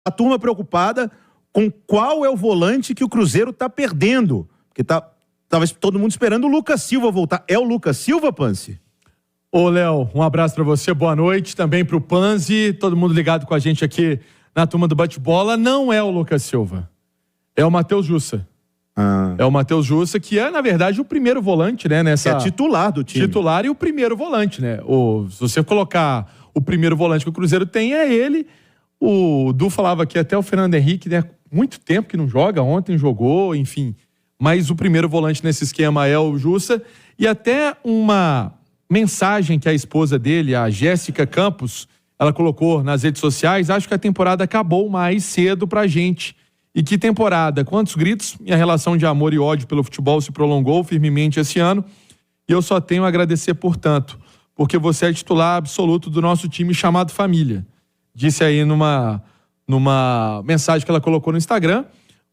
a turma preocupada com qual é o volante que o Cruzeiro tá perdendo. Porque tava todo mundo esperando o Lucas Silva voltar. É o Lucas Silva, Pansi? Ô, Léo, um abraço pra você, boa noite. Também pro Pansi, todo mundo ligado com a gente aqui na turma do Bate-Bola. Não é o Lucas Silva, é o Matheus Jussa. É o Matheus Jussa, que é, na verdade, o primeiro volante, né? É titular do time. Titular e o primeiro volante, né? Se você colocar o primeiro volante que o Cruzeiro tem, é ele. O Du falava que até o Fernando Henrique, né? Muito tempo que não joga, ontem jogou, enfim. Mas o primeiro volante nesse esquema é o Jussa. E até uma mensagem que a esposa dele, a Jéssica Campos, ela colocou nas redes sociais: acho que a temporada acabou mais cedo pra gente. E que temporada, quantos gritos, minha relação de amor e ódio pelo futebol se prolongou firmemente esse ano, e eu só tenho a agradecer por tanto, porque você é titular absoluto do nosso time chamado Família. Disse aí numa mensagem que ela colocou no Instagram.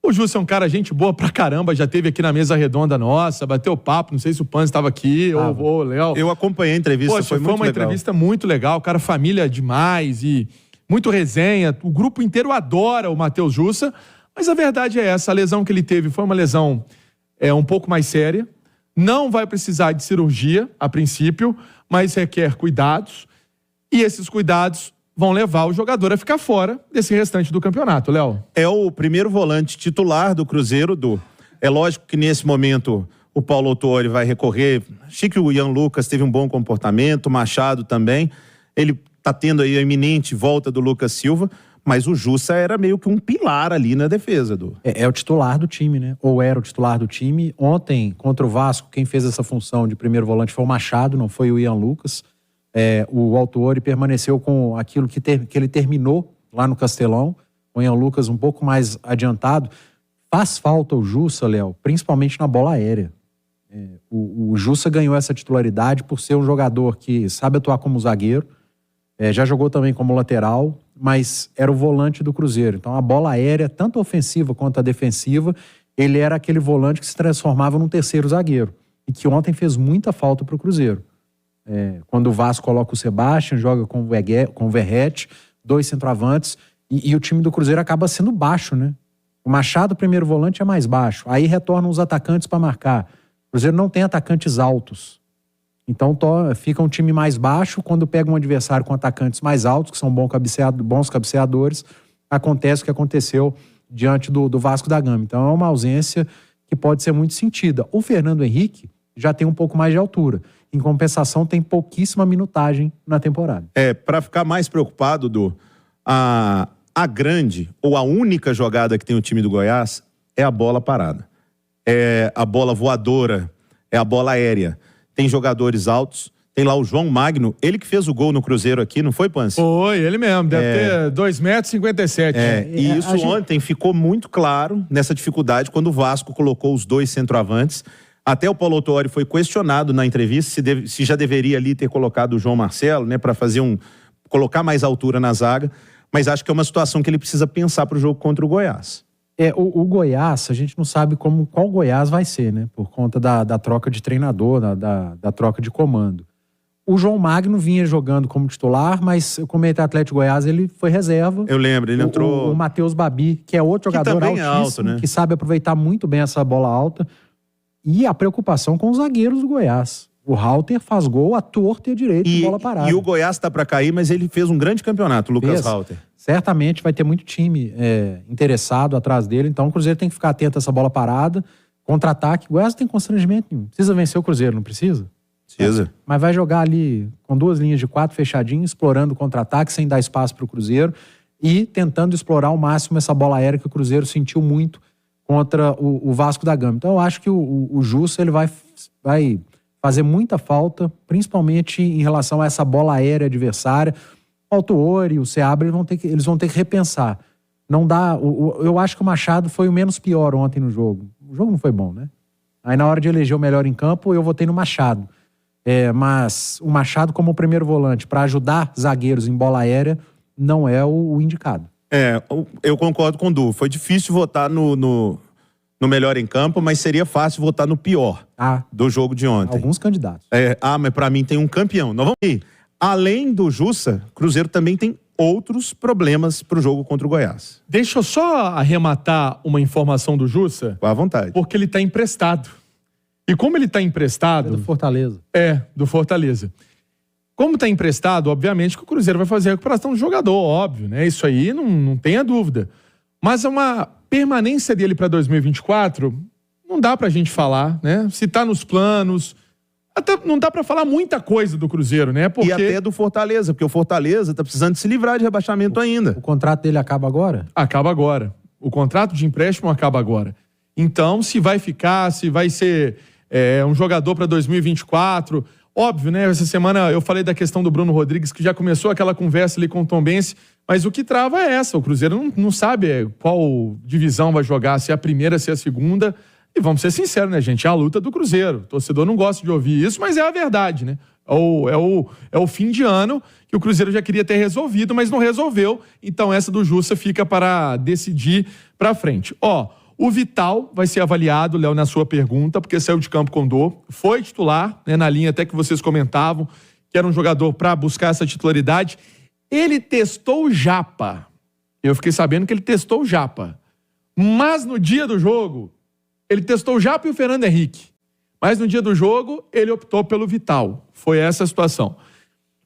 O Jussa é um cara, gente boa pra caramba, já esteve aqui na mesa redonda nossa, bateu papo, não sei se o Panzi estava aqui, ou Léo. Eu acompanhei a entrevista, Poxa, foi muito uma legal. Entrevista muito legal, cara, família demais e muito resenha, o grupo inteiro adora o Matheus Jussa. Mas a verdade é essa, a lesão que ele teve foi uma lesão um pouco mais séria, não vai precisar de cirurgia a princípio, mas requer cuidados, e esses cuidados vão levar o jogador a ficar fora desse restante do campeonato, Léo. É o primeiro volante titular do Cruzeiro, Du. É lógico que nesse momento o Paulo Autuori vai recorrer, achei que o Ian Lucas teve um bom comportamento, o Machado também, ele tá tendo aí a iminente volta do Lucas Silva, mas o Jussa era meio que um pilar ali na defesa, Du. É o titular do time, né? Ou era o titular do time. Ontem, contra o Vasco, quem fez essa função de primeiro volante foi o Machado, não foi o Ian Lucas. O Autuori permaneceu com aquilo que ele terminou lá no Castelão. O Ian Lucas um pouco mais adiantado. Faz falta o Jussa, Léo, principalmente na bola aérea. O Jussa ganhou essa titularidade por ser um jogador que sabe atuar como zagueiro. Já jogou também como lateral, mas era o volante do Cruzeiro. Então a bola aérea, tanto a ofensiva quanto a defensiva, ele era aquele volante que se transformava num terceiro zagueiro. E que ontem fez muita falta para o Cruzeiro. Quando o Vasco coloca o Sebastião, joga com o Verrete, 2 centroavantes, e o time do Cruzeiro acaba sendo baixo, né? O Machado, primeiro volante, é mais baixo. Aí retornam os atacantes para marcar. O Cruzeiro não tem atacantes altos. Então fica um time mais baixo. Quando pega um adversário com atacantes mais altos, que são bons cabeceadores, acontece o que aconteceu diante do Vasco da Gama. Então é uma ausência que pode ser muito sentida. O Fernando Henrique já tem um pouco mais de altura. Em compensação, tem pouquíssima minutagem na temporada. Para ficar mais preocupado, Du, a grande ou a única jogada que tem o time do Goiás é a bola parada. É a bola voadora, é a bola aérea. Tem jogadores altos, tem lá o João Magno, ele que fez o gol no Cruzeiro aqui, não foi, Pansi? Foi, ele mesmo, deve ter 2,57 m. E isso ontem ficou muito claro nessa dificuldade quando o Vasco colocou os 2 centroavantes. Até o Paulo Autuori foi questionado na entrevista se já deveria ali ter colocado o João Marcelo, né, para fazer colocar mais altura na zaga, mas acho que é uma situação que ele precisa pensar para o jogo contra o Goiás. O Goiás, a gente não sabe qual Goiás vai ser, né? Por conta da troca de treinador, da troca de comando. O João Magno vinha jogando como titular, mas como ele é Atlético Goiás, ele foi reserva. Eu lembro, ele entrou... O Matheus Babi, que é outro jogador altíssimo, alto, né? Que sabe aproveitar muito bem essa bola alta. E a preocupação com os zagueiros do Goiás. O Halter faz gol à torta e à direita de bola parada. E o Goiás tá para cair, mas ele fez um grande campeonato, o Lucas Halter. Certamente vai ter muito time interessado atrás dele, então o Cruzeiro tem que ficar atento a essa bola parada, contra-ataque. O Goiás não tem constrangimento nenhum. Precisa vencer o Cruzeiro, não precisa? Precisa. Mas vai jogar ali com 2 linhas de 4 fechadinhos, explorando o contra-ataque, sem dar espaço para o Cruzeiro e tentando explorar ao máximo essa bola aérea que o Cruzeiro sentiu muito contra o Vasco da Gama. Então eu acho que o Jussa ele vai fazer muita falta, principalmente em relação a essa bola aérea adversária. O Autuori, o Seabra, eles vão ter que repensar. Não dá. Eu acho que o Machado foi o menos pior ontem no jogo. O jogo não foi bom, né? Aí na hora de eleger o melhor em campo, eu votei no Machado. Mas o Machado como primeiro volante para ajudar zagueiros em bola aérea não é o indicado. Eu concordo com o Du. Foi difícil votar no melhor em campo, mas seria fácil votar no pior do jogo de ontem. Alguns candidatos. Mas pra mim tem um campeão. Nós vamos ir. Além do Jussa, Cruzeiro também tem outros problemas para o jogo contra o Goiás. Deixa eu só arrematar uma informação do Jussa. À vontade. Porque ele está emprestado. E como ele está emprestado... É do Fortaleza. Do Fortaleza. Como está emprestado, obviamente que o Cruzeiro vai fazer a recuperação do jogador, óbvio, né? Isso aí não tenha dúvida. Mas uma permanência dele para 2024, não dá para a gente falar, né? Se está nos planos... Até não dá para falar muita coisa do Cruzeiro, né? E até do Fortaleza, porque o Fortaleza está precisando se livrar de rebaixamento ainda. O contrato dele acaba agora? Acaba agora. O contrato de empréstimo acaba agora. Então, se vai ficar, se vai ser um jogador para 2024... Óbvio, né? Essa semana eu falei da questão do Bruno Rodrigues, que já começou aquela conversa ali com o Tombense, mas o que trava é essa. O Cruzeiro não sabe qual divisão vai jogar, se é a primeira, se é a segunda. E vamos ser sinceros, né, gente? É a luta do Cruzeiro. O torcedor não gosta de ouvir isso, mas é a verdade, né? É o fim de ano que o Cruzeiro já queria ter resolvido, mas não resolveu. Então essa do Jussa fica para decidir para frente. O Vital vai ser avaliado, Léo, na sua pergunta, porque saiu de campo com dor. Foi titular, né, na linha até que vocês comentavam, que era um jogador para buscar essa titularidade. Ele testou o Japa. Eu fiquei sabendo que ele testou o Japa. Mas no dia do jogo, ele testou o Japa e o Fernando Henrique. Mas no dia do jogo, ele optou pelo Vital. Foi essa a situação.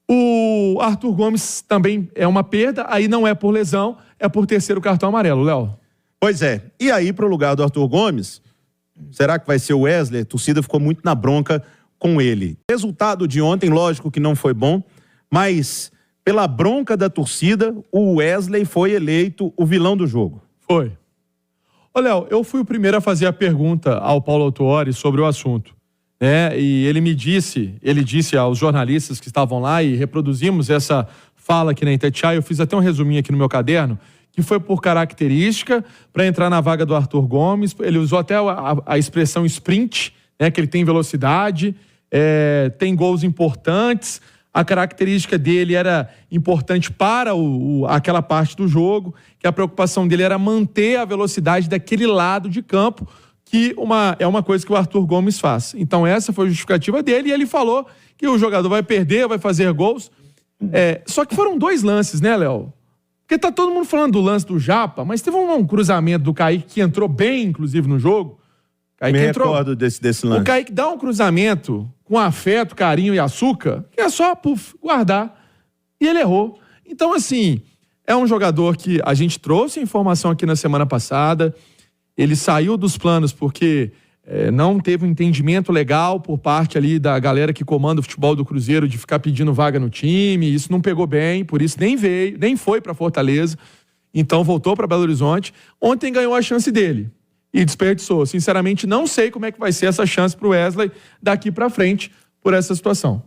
O Arthur Gomes também é uma perda, aí não é por lesão, é por terceiro cartão amarelo, Léo. Pois é. E aí, para o lugar do Arthur Gomes, será que vai ser o Wesley? A torcida ficou muito na bronca com ele. O resultado de ontem, lógico que não foi bom, mas pela bronca da torcida, o Wesley foi eleito o vilão do jogo. Foi. Léo, eu fui o primeiro a fazer a pergunta ao Paulo Autuori sobre o assunto, né? E ele disse aos jornalistas que estavam lá, e reproduzimos essa fala aqui na Itatiaia, eu fiz até um resuminho aqui no meu caderno, que foi por característica para entrar na vaga do Arthur Gomes. Ele usou até a expressão sprint, né, que ele tem velocidade, tem gols importantes. A característica dele era importante para aquela parte do jogo, que a preocupação dele era manter a velocidade daquele lado de campo, que é uma coisa que o Arthur Gomes faz. Então essa foi a justificativa dele, e ele falou que o jogador vai perder, vai fazer gols. Só que foram 2 lances, né, Léo? Porque tá todo mundo falando do lance do Japa, mas teve um cruzamento do Kaique que entrou bem, inclusive, no jogo. Me recordo desse lance. O Kaique dá um cruzamento com afeto, carinho e açúcar, que é só guardar. E ele errou. Então, assim, é um jogador que a gente trouxe a informação aqui na semana passada. Ele saiu dos planos porque não teve um entendimento legal por parte ali da galera que comanda o futebol do Cruzeiro de ficar pedindo vaga no time. Isso não pegou bem, por isso nem foi para Fortaleza. Então voltou para Belo Horizonte. Ontem ganhou a chance dele e desperdiçou. Sinceramente, não sei como é que vai ser essa chance para o Wesley daqui para frente por essa situação.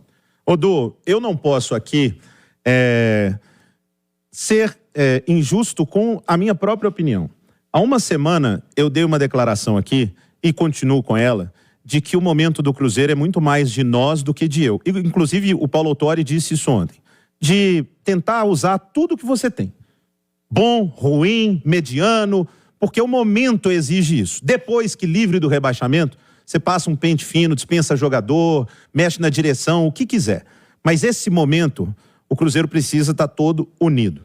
Du, eu não posso aqui ser injusto com a minha própria opinião. Há uma semana eu dei uma declaração aqui, e continuo com ela, de que o momento do Cruzeiro é muito mais de nós do que de eu. Inclusive, o Paulo Autuori disse isso ontem. De tentar usar tudo que você tem. Bom, ruim, mediano, porque o momento exige isso. Depois que livre do rebaixamento, você passa um pente fino, dispensa jogador, mexe na direção, o que quiser. Mas esse momento, o Cruzeiro precisa estar todo unido.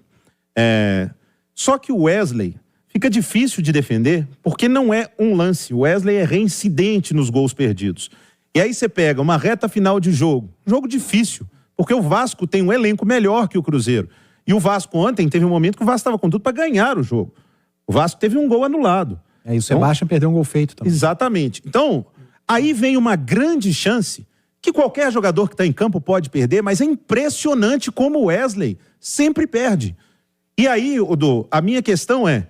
Só que o Wesley fica difícil de defender, porque não é um lance. O Wesley é reincidente nos gols perdidos. E aí você pega uma reta final de jogo difícil, porque o Vasco tem um elenco melhor que o Cruzeiro. E o Vasco ontem teve um momento que o Vasco estava com tudo para ganhar o jogo. O Vasco teve um gol anulado. E o Sebastião perdeu um gol feito também. Exatamente. Então, aí vem uma grande chance que qualquer jogador que está em campo pode perder, mas é impressionante como o Wesley sempre perde. E aí, a minha questão é,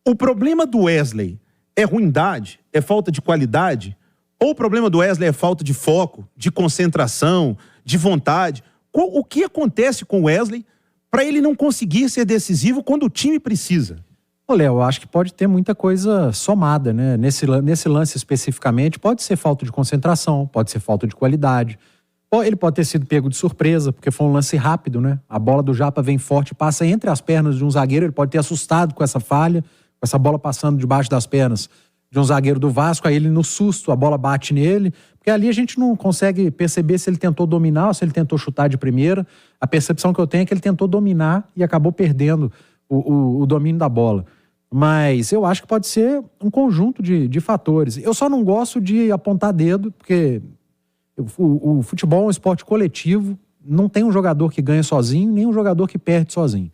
o problema do Wesley é ruindade? É falta de qualidade? Ou o problema do Wesley é falta de foco, de concentração, de vontade? O que acontece com o Wesley para ele não conseguir ser decisivo quando o time precisa? Léo, eu acho que pode ter muita coisa somada, né? Nesse lance especificamente, pode ser falta de concentração, pode ser falta de qualidade. Ele pode ter sido pego de surpresa, porque foi um lance rápido, né? A bola do Japa vem forte, passa entre as pernas de um zagueiro, ele pode ter assustado com essa falha, com essa bola passando debaixo das pernas de um zagueiro do Vasco, aí ele no susto, a bola bate nele, porque ali a gente não consegue perceber se ele tentou dominar ou se ele tentou chutar de primeira. A percepção que eu tenho é que ele tentou dominar e acabou perdendo o domínio da bola. Mas eu acho que pode ser um conjunto de fatores. Eu só não gosto de apontar dedo, porque o futebol é um esporte coletivo, não tem um jogador que ganha sozinho, nem um jogador que perde sozinho.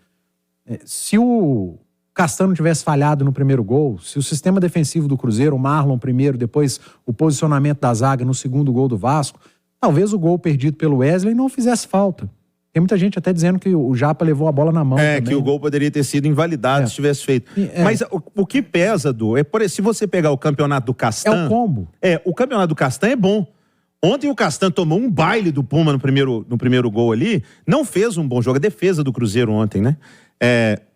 Se o Castanho tivesse falhado no primeiro gol, se o sistema defensivo do Cruzeiro, o Marlon primeiro, depois o posicionamento da zaga no segundo gol do Vasco, talvez o gol perdido pelo Wesley não fizesse falta. Tem muita gente até dizendo que o Japa levou a bola na mão também. Que o gol poderia ter sido invalidado se tivesse feito. Mas o que pesa, Du, se você pegar o campeonato do Castanho... É o combo. O campeonato do Castanho é bom. Ontem o Castanho tomou um baile do Puma no primeiro gol ali, não fez um bom jogo, a defesa do Cruzeiro ontem, né?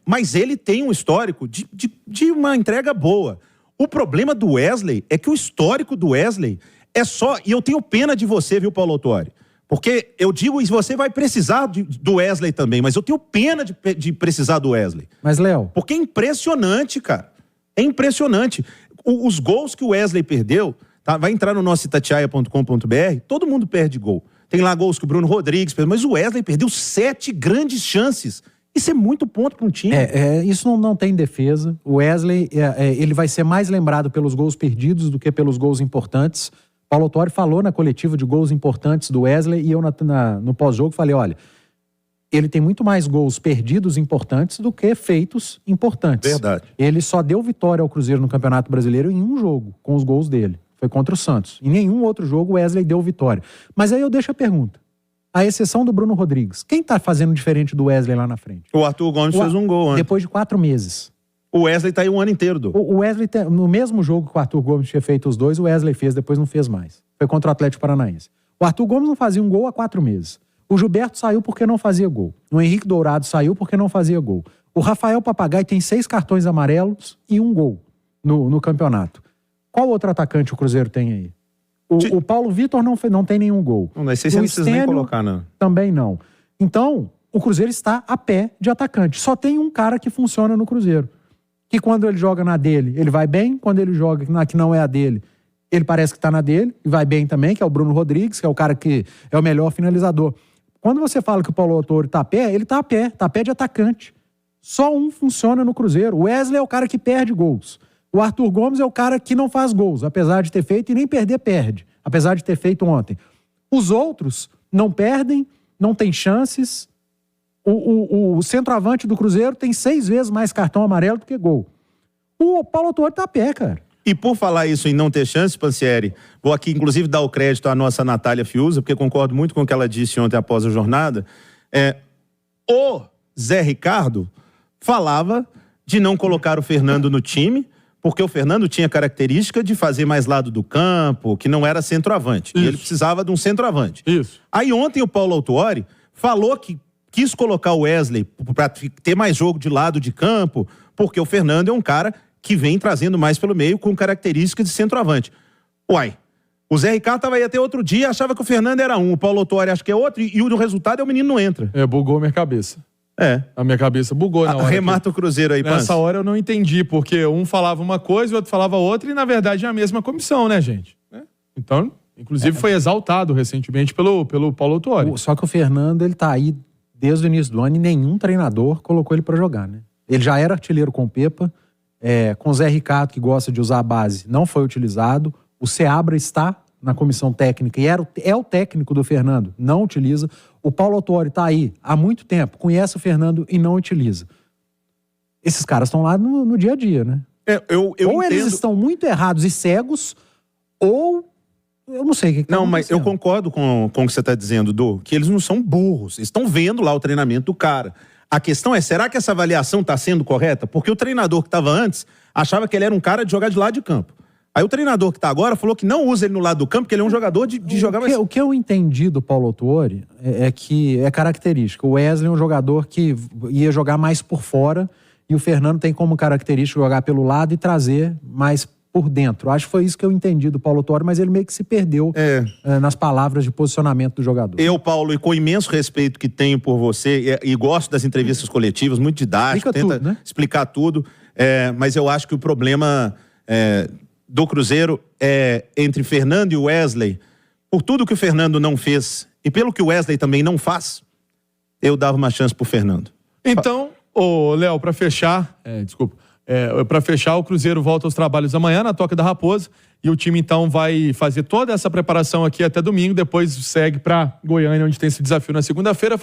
Mas ele tem um histórico de uma entrega boa. O problema do Wesley é que o histórico do Wesley é só... E eu tenho pena de você, viu, Paulo Autuori? Porque eu digo, você vai precisar do Wesley também, mas eu tenho pena de precisar do Wesley. Mas, Léo... Porque é impressionante, cara. É impressionante. Os gols que o Wesley perdeu, tá? Vai entrar no nosso itatiaia.com.br, todo mundo perde gol. Tem lá gols que o Bruno Rodrigues perdeu, mas o Wesley perdeu 7 grandes chances. Isso é muito ponto para um time. Isso não tem defesa. O Wesley, ele vai ser mais lembrado pelos gols perdidos do que pelos gols importantes. Paulo Autuori falou na coletiva de gols importantes do Wesley e eu no pós-jogo falei, olha, ele tem muito mais gols perdidos importantes do que feitos importantes. Verdade. Ele só deu vitória ao Cruzeiro no Campeonato Brasileiro em um jogo, com os gols dele. Foi contra o Santos. Em nenhum outro jogo o Wesley deu vitória. Mas aí eu deixo a pergunta. À exceção do Bruno Rodrigues, quem tá fazendo diferente do Wesley lá na frente? O Arthur Gomes fez um gol antes. Depois de 4 meses. O Wesley tá aí um ano inteiro, Du. O Wesley, no mesmo jogo que o Arthur Gomes tinha feito os dois, o Wesley fez, depois não fez mais. Foi contra o Atlético Paranaense. O Arthur Gomes não fazia um gol há 4 meses. O Gilberto saiu porque não fazia gol. O Henrique Dourado saiu porque não fazia gol. O Rafael Papagaio tem 6 cartões amarelos e 1 gol no campeonato. Qual outro atacante o Cruzeiro tem aí? O Paulo Vitor não tem nenhum gol. Não precisa nem colocar, não. Também não. Então, o Cruzeiro está a pé de atacante. Só tem um cara que funciona no Cruzeiro. Que quando ele joga na dele, ele vai bem. Quando ele joga na que não é a dele, ele parece que está na dele e vai bem também, que é o Bruno Rodrigues, que é o cara que é o melhor finalizador. Quando você fala que o Paulo Autuori está a pé, ele está a pé de atacante. Só um funciona no Cruzeiro. O Wesley é o cara que perde gols. O Arthur Gomes é o cara que não faz gols, apesar de ter feito, e nem perder perde, apesar de ter feito ontem. Os outros não perdem, não tem chances. O centroavante do Cruzeiro tem 6 vezes mais cartão amarelo do que gol. O Paulo Autuori tá a pé, cara. E por falar isso em não ter chance, Pansieri, vou aqui inclusive dar o crédito à nossa Natália Fiuza, porque concordo muito com o que ela disse ontem após a jornada. O Zé Ricardo falava de não colocar o Fernando no time, porque o Fernando tinha característica de fazer mais lado do campo, que não era centroavante. Isso. E ele precisava de um centroavante. Isso. Aí ontem o Paulo Autuori falou que quis colocar o Wesley para ter mais jogo de lado de campo, porque o Fernando é um cara que vem trazendo mais pelo meio com características de centroavante. Uai, o Zé Ricardo estava aí até outro dia, achava que o Fernando era um, o Paulo Autuori acha que é outro, e o resultado é o menino não entra. Bugou minha cabeça. A minha cabeça bugou na hora. Remata o Cruzeiro aí, Pança. Nessa hora eu não entendi, porque um falava uma coisa e o outro falava outra, e na verdade é a mesma comissão, né, gente? Então, inclusive foi exaltado recentemente pelo Paulo Autuori. Só que o Fernando, ele tá aí desde o início do ano e nenhum treinador colocou ele pra jogar, né? Ele já era artilheiro com o Pepa, com o Zé Ricardo, que gosta de usar a base, não foi utilizado. O Seabra está na comissão técnica e é o técnico do Fernando, não utiliza. O Paulo Autuori está aí há muito tempo, conhece o Fernando e não utiliza. Esses caras estão lá no dia a dia, né? Eu ou eles estão muito errados e cegos, ou eu não sei o que tá Não, mas eu concordo com o que você está dizendo, Du, que eles não são burros. Eles estão vendo lá o treinamento do cara. A questão é, será que essa avaliação está sendo correta? Porque o treinador que estava antes achava que ele era um cara de jogar de lado de campo. Aí o treinador que está agora falou que não usa ele no lado do campo, porque ele é um jogador de jogar mais... O que eu entendi do Paulo Autuori é que é característica. O Wesley é um jogador que ia jogar mais por fora e o Fernando tem como característica jogar pelo lado e trazer mais por dentro. Acho que foi isso que eu entendi do Paulo Autuori, mas ele meio que se perdeu nas palavras de posicionamento do jogador. Eu, Paulo, e com imenso respeito que tenho por você, e gosto das entrevistas coletivas, muito didático, tenta tudo, né? explicar tudo, mas eu acho que o problema do Cruzeiro entre Fernando e Wesley, por tudo que o Fernando não fez e pelo que o Wesley também não faz, eu dava uma chance pro Fernando. Então, Léo, para fechar, para fechar, o Cruzeiro volta aos trabalhos amanhã na Toca da Raposa e o time então vai fazer toda essa preparação aqui até domingo, depois segue para Goiânia, onde tem esse desafio na segunda-feira.